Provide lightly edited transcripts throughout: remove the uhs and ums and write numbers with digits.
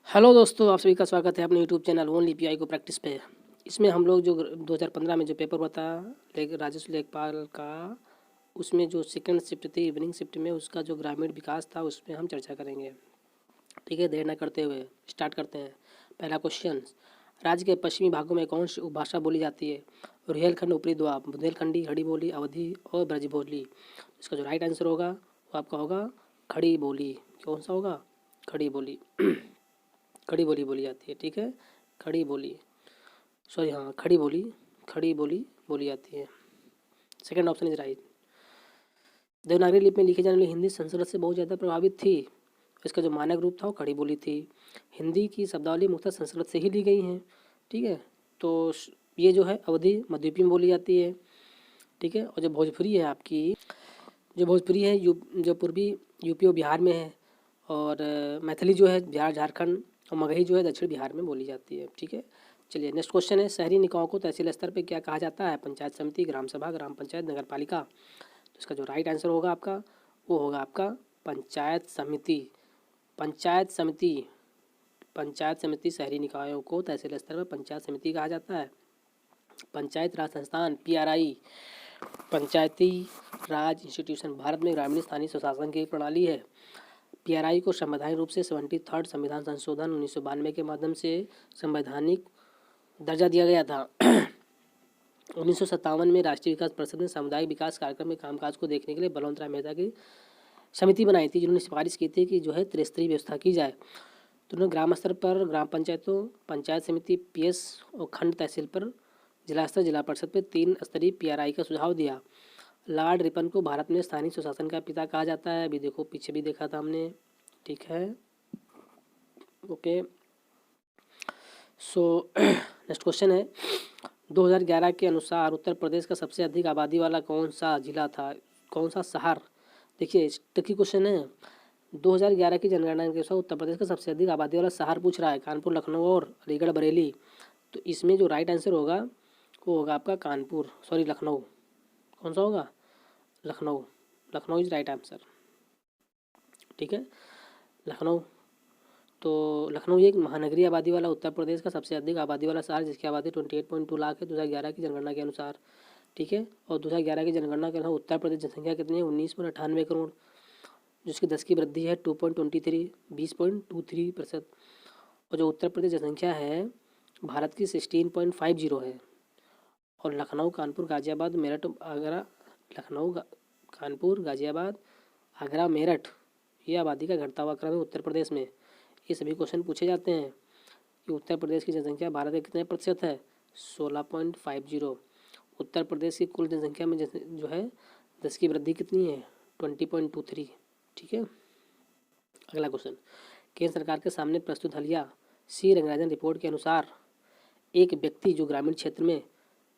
Hello दोस्तों, आप सभी का स्वागत है अपने यूट्यूब चैनल ओनली पीआई को प्रैक्टिस पे। इसमें हम लोग जो 2015 में जो पेपर हुआ था राजस्व लेखपाल का, उसमें जो सेकंड शिफ्ट थी इवनिंग शिफ्ट में, उसका जो ग्रामीण विकास था उस पर हम चर्चा करेंगे। ठीक है, देर न करते हुए स्टार्ट करते हैं। पहला क्वेश्चन, राज्य के पश्चिमी भागों में कौन सी उपभाषा बोली जाती है? रुहेलखंड, ऊपरी दोआब, बुंदेलखंडी, खड़ी बोली, अवधी और ब्रज बोली। इसका जो राइट आंसर होगा वो आपका होगा खड़ी बोली। कौन सा होगा? खड़ी बोली। खड़ी बोली बोली जाती है। ठीक है, खड़ी बोली, सॉरी, हाँ, खड़ी बोली बोली जाती है। Second option is right. Devanagari लिपि में लिखी जाने वाली हिंदी संस्कृत से बहुत ज़्यादा प्रभावित थी। इसका जो मानक रूप था वो खड़ी बोली थी। हिंदी की शब्दावली मुख्यतः संस्कृत से ही ली गई हैं। ठीक है, तो ये जो है अवधी मध्ययुपी में बोली जाती है। ठीक है, और जो भोजपुरी है आपकी, जो भोजपुरी है जो पूर्वी यूपी और बिहार में है, और मैथिली जो है बिहार झारखंड, और मगही जो है दक्षिण बिहार में बोली जाती है। ठीक है, चलिए नेक्स्ट क्वेश्चन है, शहरी निकायों को तहसील स्तर पर क्या कहा जाता है? पंचायत समिति, ग्राम सभा, ग्राम पंचायत, नगर पालिका। तो इसका जो राइट आंसर होगा आपका वो होगा आपका पंचायत समिति। पंचायत समिति, पंचायत समिति शहरी निकायों को तहसील स्तर पर पंचायत समिति कहा जाता है। पंचायत राज संस्थान पीआरआई, पंचायती राज इंस्टीट्यूशन भारत में ग्रामीण स्थानीय स्वशासन की एक प्रणाली है। पीआरआई को संवैधानिक रूप से 73rd संविधान संशोधन 1992 के माध्यम से संवैधानिक दर्जा दिया गया था। 1957 में राष्ट्रीय विकास परिषद ने सामुदायिक विकास कार्यक्रम के कामकाज को देखने के लिए बलवंत राय मेहता की समिति बनाई थी, जिन्होंने सिफारिश की थी कि जो है त्रिस्तरीय व्यवस्था की जाए। तो उन्होंने ग्राम स्तर पर ग्राम पंचायतों, पंचायत समिति, पीएस और खंड तहसील पर, जिला स्तर जिला परिषद पर 3 स्तरीय पीआरआई का सुझाव दिया। लॉर्ड रिपन को भारत में स्थानीय स्वशासन का पिता कहा जाता है। अभी देखो, पीछे भी देखा था हमने। ठीक है, ओके। सो नेक्स्ट क्वेश्चन है, 2011 के अनुसार उत्तर प्रदेश का सबसे अधिक आबादी वाला कौन सा जिला था? कौन सा शहर? देखिए, ट्रिकी क्वेश्चन है। 2011 की जनगणना के अनुसार उत्तर प्रदेश का सबसे अधिक आबादी वाला शहर पूछ रहा है, कानपुर, लखनऊ और अलीगढ़, बरेली। तो इसमें जो राइट आंसर होगा वो होगा आपका कानपुर, सॉरी लखनऊ। कौन सा होगा? Lucknow. Lucknow is right answer. ठीक है, लखनऊ। तो लखनऊ एक महानगरीय आबादी वाला उत्तर प्रदेश का सबसे अधिक आबादी वाला शहर, जिसकी आबादी 28.2 लाख है 2011 की जनगणना के अनुसार। ठीक है, और 2011 की जनगणना के अनुसार उत्तर प्रदेश जनसंख्या कितनी है? 19.98 करोड़, जिसकी 10 की वृद्धि है 2.23, 20.23%। और जो उत्तर प्रदेश जनसंख्या है भारत की 16.50 है। और लखनऊ, कानपुर, गाजियाबाद, मेरठ, आगरा, लखनऊ, कानपुर, गाजियाबाद, आगरा, मेरठ, ये आबादी का घटता हुआ क्रम है उत्तर प्रदेश में। ये सभी क्वेश्चन पूछे जाते हैं कि उत्तर प्रदेश की जनसंख्या भारत में कितने प्रतिशत है? 16.50। उत्तर प्रदेश की कुल जनसंख्या में जो है 10 की वृद्धि कितनी है? 20.23। ठीक है, अगला क्वेश्चन, केंद्र सरकार के सामने प्रस्तुत हलिया सी रंगराजन रिपोर्ट के अनुसार एक व्यक्ति जो ग्रामीण क्षेत्र में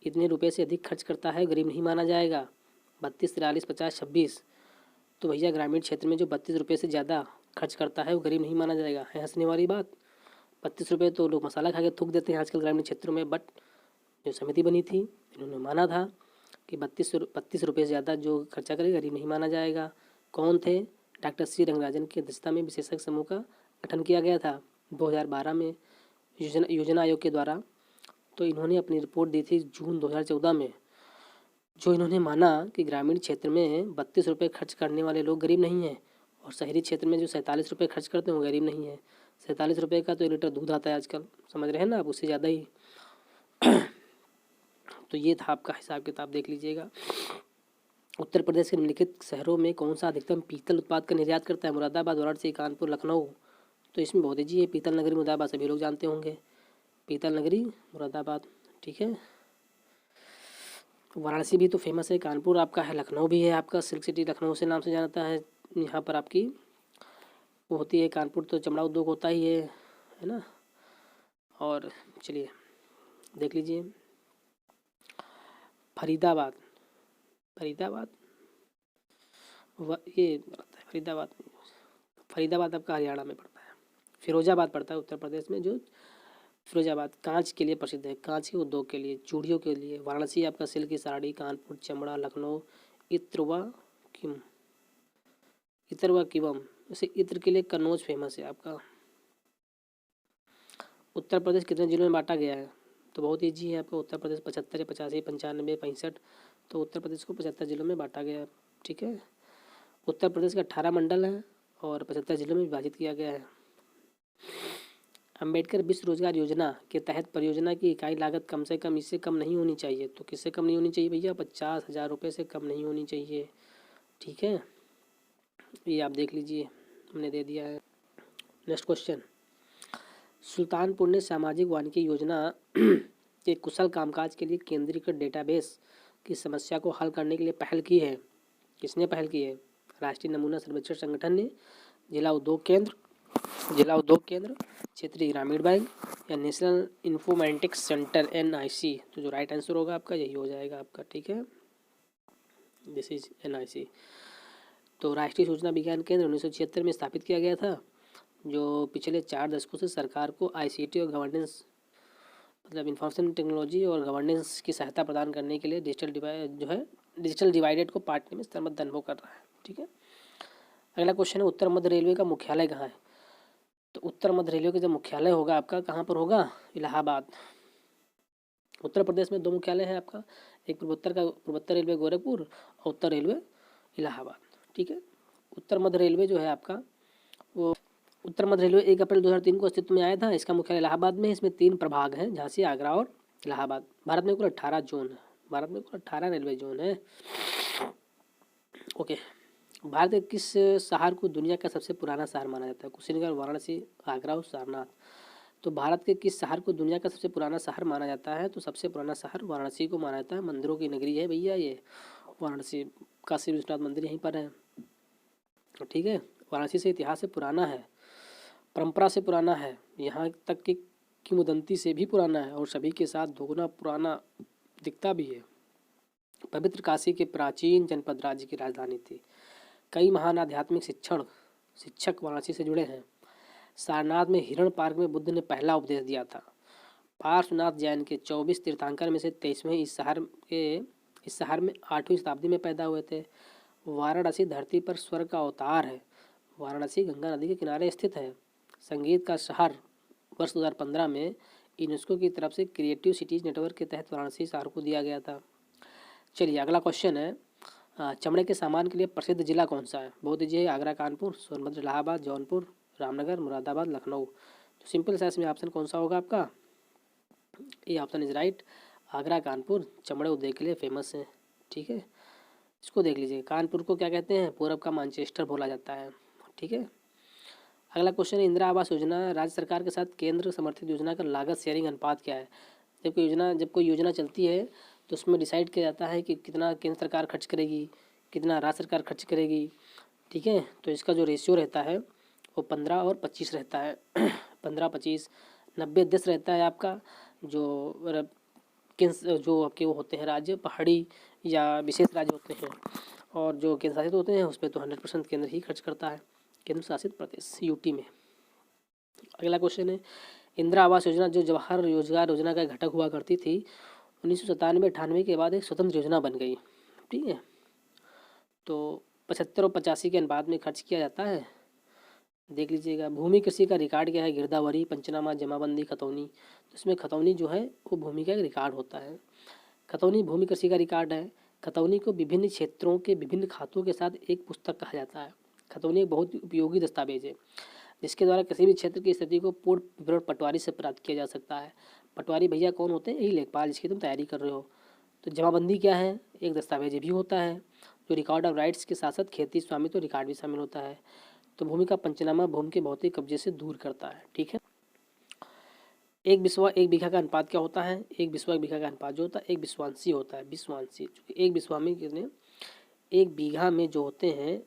इतने रुपए से अधिक खर्च करता है गरीब नहीं माना जाएगा। 32, 43, 50, 26। तो भैया ग्रामीण क्षेत्र में जो 32 रुपये से ज़्यादा खर्च करता है वो गरीब नहीं माना जाएगा। है हंसने वाली बात। 32 रुपये तो लोग मसाला खा के थूक देते हैं आजकल ग्रामीण क्षेत्रों में, बट जो समिति बनी थी इन्होंने माना था कि 32 रुपये से ज़्यादा जो खर्चा करे गरीब नहीं माना जाएगा। कौन थे? डॉक्टर सी रंगराजन की अध्यक्षता में विशेषज्ञ समूह का गठन किया गया था 2012 में योजना आयोग के द्वारा। तो इन्होंने अपनी रिपोर्ट दी थी जून 2014 में, जो इन्होंने माना कि ग्रामीण क्षेत्र में 32 रुपये खर्च करने वाले लोग गरीब नहीं हैं, और शहरी क्षेत्र में जो 47 रुपये खर्च करते हैं वो गरीब नहीं है। 47 रुपये का तो 1 लीटर दूध आता है आजकल, समझ रहे हैं ना आप, उससे ज़्यादा ही। तो ये था आपका हिसाब किताब, देख लीजिएगा। उत्तर प्रदेश के निम्नलिखित शहरों में कौन सा अधिकतम पीतल उत्पाद का निर्यात करता है? मुरादाबाद, वाराणसी, कानपुर, लखनऊ। तो इसमें बहुत जी है, पीतल नगरी मुरादाबाद सभी लोग जानते होंगे। पीतल नगरी मुरादाबाद। ठीक है, वाराणसी भी तो फेमस है, कानपुर आपका है, लखनऊ भी है आपका, सिल्क सिटी लखनऊ से नाम से जानता है। यहाँ पर आपकी वो होती है, कानपुर तो चमड़ा उद्योग होता ही है ना। और चलिए देख लीजिए, फरीदाबाद, फरीदाबाद ये पड़ता है, फरीदाबाद, फरीदाबाद आपका हरियाणा में पड़ता है। फिरोजाबाद पड़ता है उत्तर प्रदेश में, जो फिरोजाबाद कांच के लिए प्रसिद्ध है, कांच के उद्योग के लिए, चूड़ियों के लिए। वाराणसी आपका सिल्क की साड़ी, कानपुर चमड़ा, लखनऊ इत्र व किम, इत्र व किवम, जैसे इत्र के लिए कन्नौज फेमस है आपका। उत्तर प्रदेश कितने जिलों में बांटा गया है? तो बहुत ईजी है आपका, उत्तर प्रदेश 75 या 85 95 65, तो उत्तर प्रदेश को 75 जिलों में बांटा गया है। ठीक है, उत्तर प्रदेश के 18 मंडल हैं और 75 जिलों में विभाजित किया गया है। अंबेडकर विश्व रोजगार योजना के तहत परियोजना की इकाई लागत कम से कम इससे कम नहीं होनी चाहिए। तो किससे कम नहीं होनी चाहिए भैया? 50,000 रुपये से कम नहीं होनी चाहिए। ठीक है, ये आप देख लीजिए, हमने दे दिया है। नेक्स्ट क्वेश्चन, सुल्तानपुर ने सामाजिक वानिकी योजना के कुशल कामकाज के लिए केंद्रीकृत डेटाबेस की समस्या को हल करने के लिए पहल की है। किसने पहल की है? राष्ट्रीय नमूना सर्वेक्षण संगठन ने, जिला उद्योग केंद्र, क्षेत्रीय ग्रामीण बैंक या नेशनल इन्फॉर्मेटिक्स सेंटर NIC। तो जो राइट आंसर होगा आपका यही हो जाएगा आपका। ठीक है, दिस इज NIC। तो राष्ट्रीय सूचना विज्ञान केंद्र 1976 में स्थापित किया गया था, जो पिछले 4 दशकों से सरकार को ICT और गवर्नेंस, मतलब इंफॉर्मेशन टेक्नोलॉजी और गवर्नेंस की सहायता प्रदान करने के लिए डिजिटल डिवाइडेड को पाटने में स्तरबद्ध अनुभव कर रहा है। ठीक है, अगला क्वेश्चन है, उत्तर मध्य रेलवे का मुख्यालय कहाँ है? तो उत्तर मध्य रेलवे का जो मुख्यालय होगा आपका कहाँ पर होगा? इलाहाबाद। उत्तर प्रदेश में 2 मुख्यालय है आपका, एक पूर्वोत्तर रेलवे गोरखपुर और उत्तर रेलवे इलाहाबाद। ठीक है, उत्तर मध्य रेलवे जो है आपका, वो उत्तर मध्य रेलवे 1 अप्रैल 2003 को अस्तित्व में आया था। इसका मुख्यालय इलाहाबाद में है। इसमें 3 प्रभाग हैं, झांसी, आगरा और इलाहाबाद। भारत में कुल 18 जोन है, भारत में कुल 18 रेलवे जोन है। ओके, भारत के किस शहर को दुनिया का सबसे पुराना शहर माना जाता है? कुशीनगर, वाराणसी, आगरा और सारनाथ। तो भारत के किस शहर को दुनिया का सबसे पुराना शहर माना जाता है? तो सबसे पुराना शहर वाराणसी को माना जाता है। मंदिरों की नगरी है भैया ये वाराणसी, काशी विश्वनाथ मंदिर यहीं पर है। ठीक है, वाराणसी से इतिहास से पुराना है, परंपरा से पुराना है, यहाँ तक कि किंवदंती से भी पुराना है और सभी के साथ दोगुना पुराना दिखता भी है। पवित्र काशी के प्राचीन जनपद राज्य की राजधानी थी। कई महान आध्यात्मिक शिक्षक वाराणसी से जुड़े हैं। सारनाथ में हिरण पार्क में बुद्ध ने पहला उपदेश दिया था। पार्श्वनाथ जैन के 24 तीर्थंकर में से 23वें इस शहर में 8वीं शताब्दी में पैदा हुए थे। वाराणसी धरती पर स्वर्ग का अवतार है। वाराणसी गंगा नदी के किनारे स्थित है। संगीत का शहर वर्ष 2015 में यूनेस्को की तरफ से क्रिएटिव सिटीज नेटवर्क के तहत वाराणसी शहर को दिया गया था। चलिए अगला क्वेश्चन है, चमड़े के सामान के लिए प्रसिद्ध जिला कौन सा है? बहुत ईजी है, आगरा, कानपुर, सोनभद्र, इलाहाबाद, जौनपुर, रामनगर, मुरादाबाद, लखनऊ। तो सिंपल सा इसमें ऑप्शन कौन सा होगा आपका? ये option is right, Agra, Kanpur चमड़े उद्योग के लिए फेमस है। ठीक है, इसको देख लीजिए, कानपुर को क्या कहते हैं? पूरब का मैनचेस्टर बोला जाता है। ठीक है, अगला क्वेश्चन है, इंदिरा आवास योजना राज्य सरकार के साथ केंद्र समर्थित योजना का लागत शेयरिंग अनुपात क्या है? जब कोई योजना चलती है तो उसमें डिसाइड किया जाता है कि कितना केंद्र सरकार खर्च करेगी, कितना राज्य सरकार खर्च करेगी। ठीक है, तो इसका जो रेशियो रहता है वो 15 और 25 रहता है। 15-25, 90-10 रहता है आपका। जो आपके वो होते हैं राज्य, पहाड़ी या विशेष राज्य होते हैं, और जो केंद्र शासित होते हैं उस पर तो 100% केंद्र ही खर्च करता है, केंद्र शासित प्रदेश UT में। अगला क्वेश्चन है, इंदिरा आवास योजना जो जवाहर रोजगार योजना का घटक हुआ करती थी, 1997-98 के बाद एक स्वतंत्र योजना बन गई। ठीक है, तो 75 और 85 के अनुपात में खर्च किया जाता है। देख लीजिएगा, भूमि कृषि का रिकॉर्ड क्या है? गिरदावरी, पंचनामा, जमाबंदी, खतौनी। तो इसमें खतौनी जो है वो भूमि का एक रिकॉर्ड होता है। खतौनी भूमि कृषि का रिकॉर्ड है। खतौनी को विभिन्न क्षेत्रों के विभिन्न खातों के साथ एक पुस्तक कहा जाता है। खतौनी एक बहुत उपयोगी दस्तावेज है जिसके द्वारा किसी भी क्षेत्र की स्थिति को पूर्ण विवरण पटवारी से प्राप्त किया जा सकता है। पटवारी भैया कौन होते हैं? यही लेखपाल जिसकी तुम तैयारी कर रहे हो। तो जमाबंदी क्या है? एक दस्तावेज भी होता है जो रिकॉर्ड ऑफ राइट्स के साथ साथ खेती स्वामित्व रिकॉर्ड भी शामिल होता है। तो भूमि का पंचनामा भूमि के भौतिक कब्जे से दूर करता है। ठीक है, एक बिस्वा एक बीघा का अनुपात क्या होता है? एक बिस्वा एक बीघा का अनुपात जो होता है एक बिस्वांशी होता है। बिस्वांशी, एक बिस्वा में कितने, एक बीघा में जो होते हैं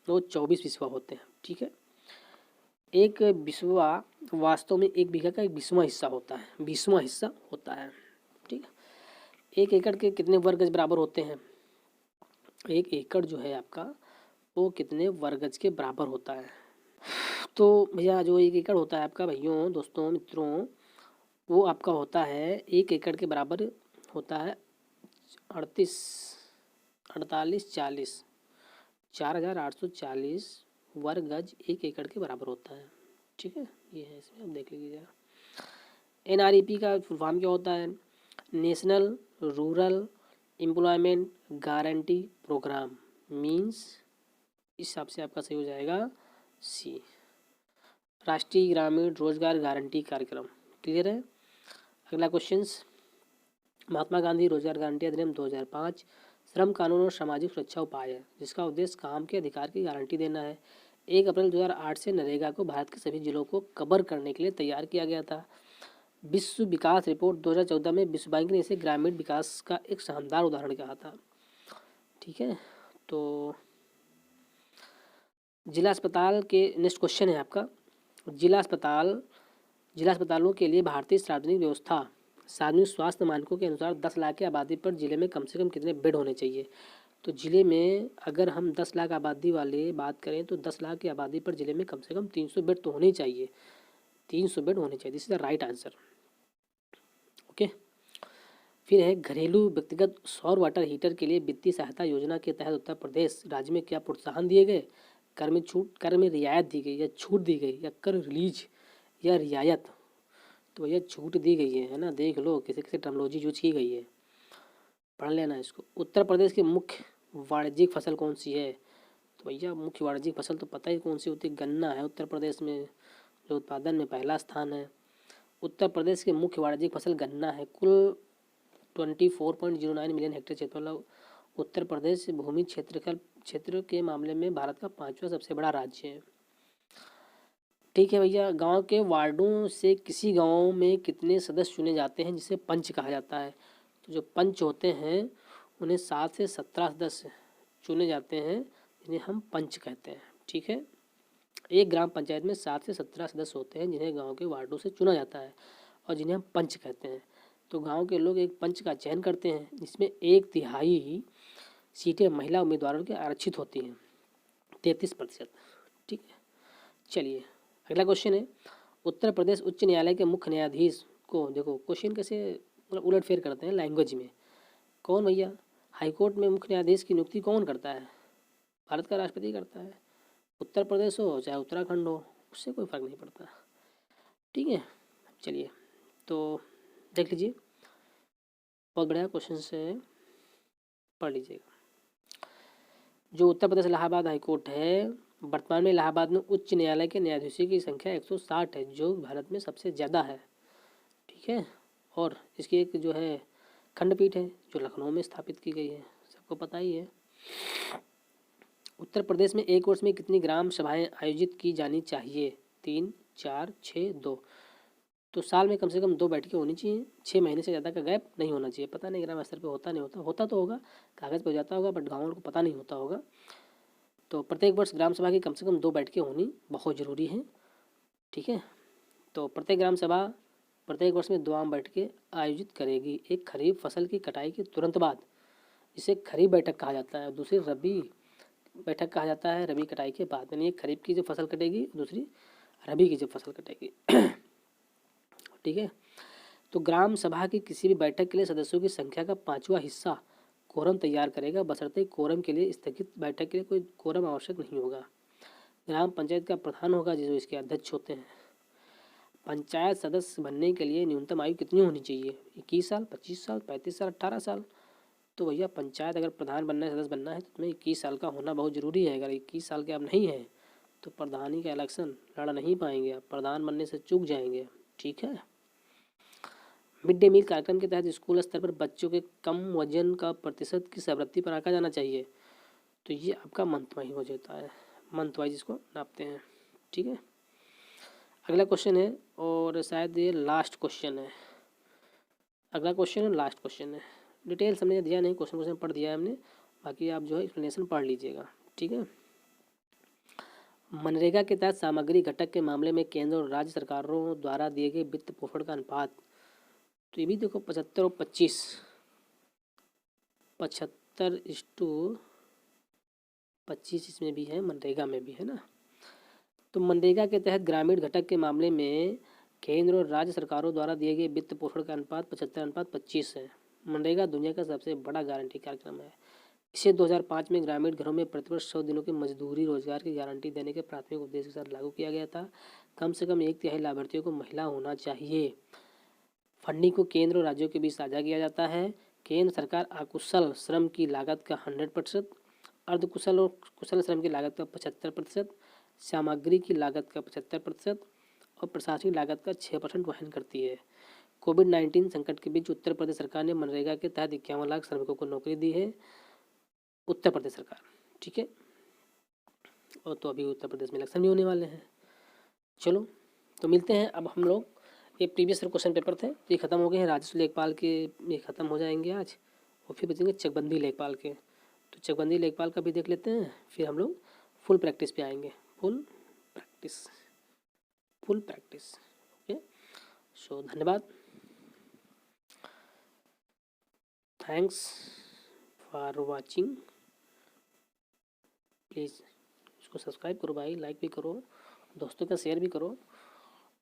वो 24 बिस्वा होते हैं। ठीक है, एक बिस्वा वास्तव में एक बीघा का एक 20वां हिस्सा होता है, 20वां हिस्सा होता है। ठीक है, एक एकड़ के कितने वर्ग गज बराबर होते हैं? एक एकड़ जो है आपका वो कितने वर्ग गज के बराबर होता है? तो भैया जो एक एकड़ होता है आपका, भाइयों, दोस्तों, मित्रों, वो आपका होता है एक एकड़ के बराबर होता है 4840 वर्ग गज एक एकड़ के बराबर होता है। ठीक है, ये है इसमें, आप देख लीजिएगा। NREP का फुल फॉर्म क्या होता है? National rural employment guarantee programme. Means इस हिसाब से आपका सही हो जाएगा सी, राष्ट्रीय ग्रामीण रोजगार गारंटी कार्यक्रम। क्लियर है? अगला क्वेश्चन, महात्मा गांधी रोजगार गारंटी अधिनियम 2005 श्रम कानून और सामाजिक सुरक्षा उपाय है, जिसका उद्देश्य काम के अधिकार की गारंटी देना है। 1 अप्रैल 2008 से नरेगा को भारत के सभी जिलों को कवर करने के लिए तैयार किया गया था। विश्व विकास रिपोर्ट 2014 में विश्व बैंक ने इसे ग्रामीण विकास का एक शानदार उदाहरण कहा था। ठीक है, तो जिला अस्पताल के नेक्स्ट क्वेश्चन है आपका, जिला अस्पतालों के लिए भारतीय सार्वजनिक स्वास्थ्य मानकों के अनुसार 10 लाख की आबादी पर जिले में कम से कम कितने बेड होने चाहिए? तो जिले में अगर हम 10 लाख आबादी वाले बात करें तो 10 लाख की आबादी पर जिले में कम से कम 300 बेड तो होने ही चाहिए, 300 बेड होने चाहिए। This is the right answer. Okay, फिर है घरेलू व्यक्तिगत सौर वाटर हीटर के लिए वित्तीय सहायता योजना के तहत उत्तर प्रदेश राज्य में क्या प्रोत्साहन दिए गए? कर में छूट, कर में रियायत दी गई या छूट दी गई, या कर रिलीज या रियायत? तो भैया छूट दी गई है ना, देख लो किसी किसी टर्मोलॉजी यूज की गई है, पढ़ लेना इसको। उत्तर प्रदेश की मुख्य वाणिज्यिक फसल कौन सी है? तो भैया मुख्य वाणिज्यिक फसल तो पता ही कौन सी होती है, गन्ना है उत्तर प्रदेश में, जो उत्पादन में पहला स्थान है। उत्तर प्रदेश की मुख्य वाणिज्यिक फसल गन्ना है। कुल 24.09 मिलियन हेक्टेयर क्षेत्रफल उत्तर प्रदेश भूमि क्षेत्र के मामले में भारत का 5वां सबसे बड़ा राज्य है। ठीक है भैया, गांव के वार्डों से किसी गांव में कितने सदस्य चुने जाते हैं जिसे पंच कहा जाता है? तो जो पंच होते हैं उन्हें 7 से 17 सदस्य चुने जाते हैं, जिन्हें हम पंच कहते हैं। ठीक है, एक ग्राम पंचायत में 7 से 17 सदस्य होते हैं जिन्हें गांव के वार्डों से चुना जाता है और जिन्हें हम पंच कहते हैं। तो गांव के लोग एक पंच का चयन करते हैं, जिसमें 1/3 सीटें महिला उम्मीदवारों के आरक्षित होती हैं, 33%। ठीक है, चलिए अगला क्वेश्चन है, उत्तर प्रदेश उच्च न्यायालय के मुख्य न्यायाधीश को, देखो क्वेश्चन कैसे मतलब उलट फेर करते हैं लैंग्वेज में। कौन भैया? हाईकोर्ट में मुख्य न्यायाधीश की नियुक्ति कौन करता है? भारत का राष्ट्रपति करता है। उत्तर प्रदेश हो चाहे उत्तराखंड हो, उससे कोई फर्क नहीं पड़ता। ठीक है, चलिए तो देख लीजिए, बहुत बढ़िया क्वेश्चन से पढ़ लीजिएगा। जो उत्तर प्रदेश इलाहाबाद हाईकोर्ट है, वर्तमान में इलाहाबाद में उच्च न्यायालय के न्यायाधीशों की संख्या 160 है, जो भारत में सबसे ज़्यादा है। ठीक है, और इसकी एक जो है खंडपीठ है जो लखनऊ में स्थापित की गई है, सबको पता ही है। उत्तर प्रदेश में एक वर्ष में कितनी ग्राम सभाएं आयोजित की जानी चाहिए? 3, 4, 6, 2। तो साल में कम से कम 2 बैठकें होनी चाहिए, 6 महीने से ज़्यादा का गैप नहीं होना चाहिए। पता नहीं ग्राम स्तर पे होता नहीं होता, होता तो होगा, कागज़ पर हो जाता होगा, बट गाँव को पता नहीं होता होगा। तो प्रत्येक वर्ष ग्राम सभा की कम से कम 2 बैठकें होनी बहुत ज़रूरी है। ठीक है, तो प्रत्येक ग्राम सभा प्रत्येक वर्ष में 2 आम बैठकें आयोजित करेगी। एक खरीफ फसल की कटाई के तुरंत बाद, इसे खरीफ बैठक कहा जाता है, दूसरी रबी बैठक कहा जाता है रबी कटाई के बाद। यानी एक खरीफ की जब फसल कटेगी, दूसरी रबी की जब फसल कटेगी। ठीक है, तो ग्राम सभा की किसी भी बैठक के लिए सदस्यों की संख्या का 5वां हिस्सा कोरम तैयार करेगा, बशर्ते कोरम के लिए स्थगित बैठक के लिए कोई कोरम आवश्यक नहीं होगा। ग्राम पंचायत का प्रधान होगा, जो इसके अध्यक्ष होते हैं। पंचायत सदस्य बनने के लिए न्यूनतम आयु कितनी होनी चाहिए? 21 साल, 25 साल, 35 साल, 18 साल? तो भैया पंचायत अगर प्रधान बनना है, सदस्य बनना है, तो तुम्हें 21 साल का होना बहुत ज़रूरी है। अगर 21 साल के आप नहीं हैं तो प्रधानी का इलेक्शन लड़ नहीं पाएंगे, आप प्रधान बनने से चूक जाएंगे। ठीक है, मिड डे मील कार्यक्रम के तहत स्कूल स्तर पर बच्चों के कम वजन का प्रतिशत किस आवृत्ति पर आंका जाना चाहिए? तो ये आपका मंथ वाइज हो जाता है, मंथ वाइज इसको नापते हैं। ठीक है, अगला क्वेश्चन है और शायद ये लास्ट क्वेश्चन है। अगला क्वेश्चन है लास्ट क्वेश्चन है, डिटेल समझ दिया नहीं, क्वेश्चन पढ़ दिया है हमने, बाकी आप जो है एक्सप्लेनेशन पढ़ लीजिएगा। ठीक है, मनरेगा के तहत सामग्री घटक के मामले में केंद्र और राज्य सरकारों द्वारा दिए गए वित्त पोषण का अनुपात, तो ये भी देखो 75 और 25, 75:25 इसमें भी है, मनरेगा में भी है ना। तो मनरेगा के तहत ग्रामीण घटक के मामले में केंद्र और राज्य सरकारों द्वारा दिए गए वित्त पोषण का अनुपात 75:25 है। मनरेगा दुनिया का सबसे बड़ा गारंटी कार्यक्रम है। इसे 2005 में ग्रामीण घरों में प्रतिवर्ष 100 दिनों की मजदूरी रोजगार की गारंटी देने के प्राथमिक उद्देश्य के साथ लागू किया गया था। कम से कम 1/3 लाभार्थियों को महिला होना चाहिए। फंडिंग को केंद्र और राज्यों के बीच साझा किया जाता है। केंद्र सरकार अकुशल श्रम की लागत का 100%, अर्धकुशल और कुशल श्रम की लागत का 75%, सामग्री की लागत का 75% और प्रशासनिक लागत का 6% वहन करती है। कोविड-19 संकट के बीच उत्तर प्रदेश सरकार ने मनरेगा के तहत 51 लाख श्रमिकों को नौकरी दी है। उत्तर प्रदेश सरकार, ठीक है। और तो अभी उत्तर प्रदेश में इलेक्शन भी होने वाले हैं। चलो तो मिलते हैं अब हम लोग। ये प्रीवियस क्वेश्चन पेपर थे, ये ख़त्म हो गए हैं। राजस्व लेखपाल के ये ख़त्म हो जाएंगे आज, और फिर बचेंगे चकबंदी लेखपाल के। तो चकबंदी लेखपाल का भी देख लेते हैं, फिर हम लोग फुल प्रैक्टिस पे आएंगे। Full practice okay. सो धन्यवाद, थैंक्स फॉर वाचिंग। प्लीज़ इसको सब्सक्राइब करो भाई, लाइक भी करो, दोस्तों का शेयर भी करो।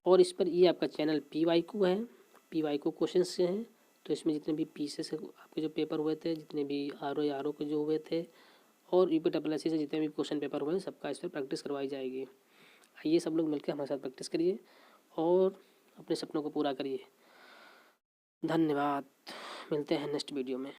और इस पर ये आपका चैनल PYQ है, PYQ क्वेश्चन से हैं। तो इसमें जितने भी पीसेस आपके जो पेपर हुए थे, जितने भी RO के जो हुए थे, और UPSSC से जितने भी क्वेश्चन पेपर हुए हैं, सबका इस पर प्रैक्टिस करवाई जाएगी। आइए सब लोग मिलकर हमारे साथ प्रैक्टिस करिए और अपने सपनों को पूरा करिए। धन्यवाद, मिलते हैं नेक्स्ट वीडियो में।